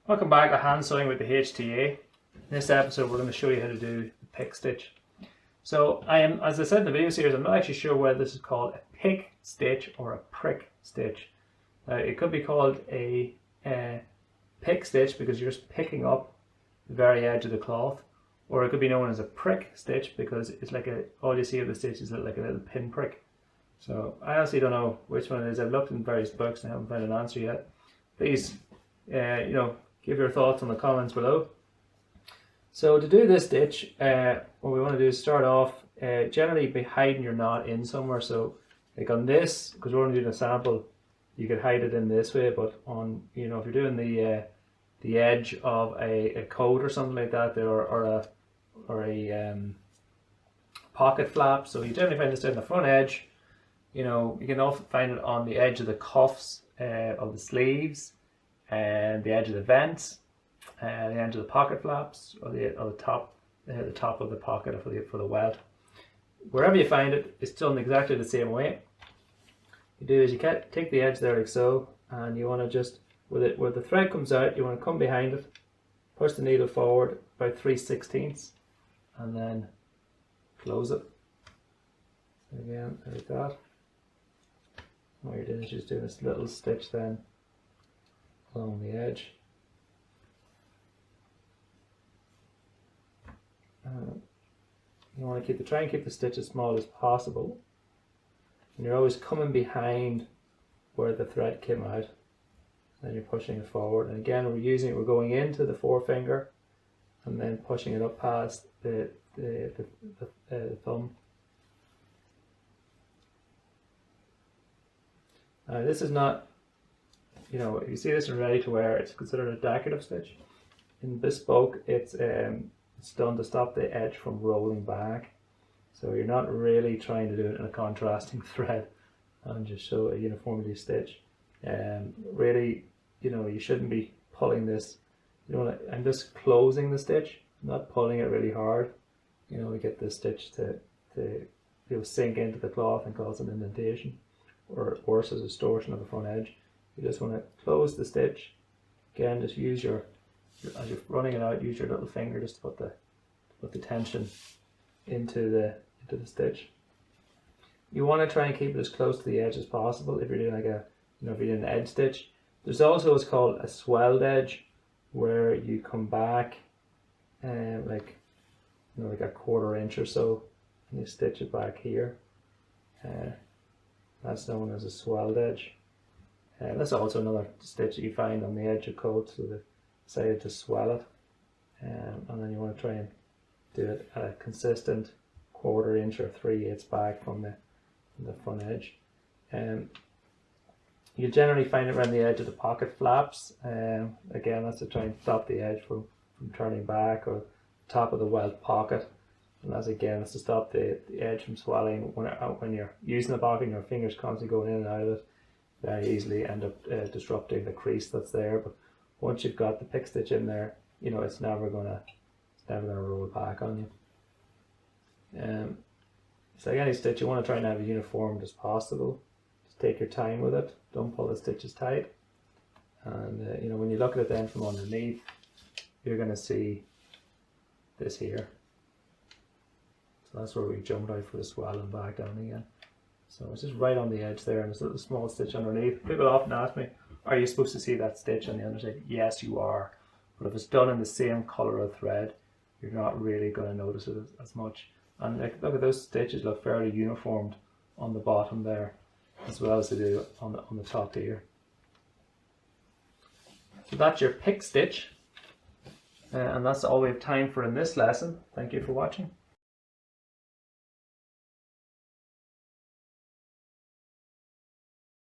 Welcome back to Hand Sewing with the HTA. In this episode we're going to show you how to do the pick stitch. So as I said in the video series, I'm not actually sure whether this is called a pick stitch or a prick stitch. It could be called a pick stitch because you're just picking up the very edge of the cloth, or it could be known as a prick stitch because it's like all you see of the stitch is like a little pin prick. So I honestly don't know which one it is. I've looked in various books and I haven't found an answer yet. Please, give your thoughts in the comments below. So to do this stitch, what we want to do is start off generally by hiding your knot in somewhere. So like on this, because we're only doing a sample, you could hide it in this way, but on, if you're doing the edge of a coat or something like that, or a pocket flap, so you generally find this down the front edge. You can often find it on the edge of the cuffs of the sleeves, and the edge of the vents, the edge of the pocket flaps, or the top of the pocket for the welt. Wherever you find it, it's done exactly the same way. You do is you take the edge there like so, and you want to just where the thread comes out, you want to come behind it, push the needle forward about 3/16, and then close it. So again, like that. What you're doing is just doing this little stitch then along the edge. You want to try and keep the stitch as small as possible, and you're always coming behind where the thread came out, then you're pushing it forward. And again, we're going into the forefinger and then pushing it up past the thumb. This is not, if you see this in ready to wear, it's considered a decorative stitch. In bespoke, it's done to stop the edge from rolling back. So you're not really trying to do it in a contrasting thread and just show a uniformity stitch. Really, you shouldn't be pulling this. I'm just closing the stitch, not pulling it really hard. We get the stitch to sink into the cloth and cause an indentation, or worse, as a distortion of the front edge. You just want to close the stitch. Again, just use as you're running it out, use your little finger just to put the tension into the stitch. You want to try and keep it as close to the edge as possible if you're doing if you're doing an edge stitch. There's also what's called a swelled edge, where you come back like a 1/4 inch or so, and you stitch it back here. That's known as a swelled edge. That's also another stitch that you find on the edge of coats, so they decided to swell it, and then you want to try and do it at a consistent 1/4 inch or 3/8 back from the front edge. You generally find it around the edge of the pocket flaps. Again, that's to try and stop the edge from turning back, or top of the welt pocket. And that's to stop the edge from swelling when you're using the pocket and your fingers constantly going in and out of it. Very easily end up disrupting the crease that's there. But once you've got the pick stitch in there, it's never gonna roll back on you. It's like any stitch, you want to try and have it uniform as possible. Just take your time with it. Don't pull the stitches tight. And when you look at it then from underneath, you're going to see this here. So that's where we jumped out for the swell and back down again. So it's just right on the edge there, and there's a little small stitch underneath. People often ask me, are you supposed to see that stitch on the underside? Yes, you are. But if it's done in the same color of thread, you're not really going to notice it as much. And look at those stitches, look fairly uniformed on the bottom there, as well as they do on the top here. So that's your pick stitch, and that's all we have time for in this lesson. Thank you for watching.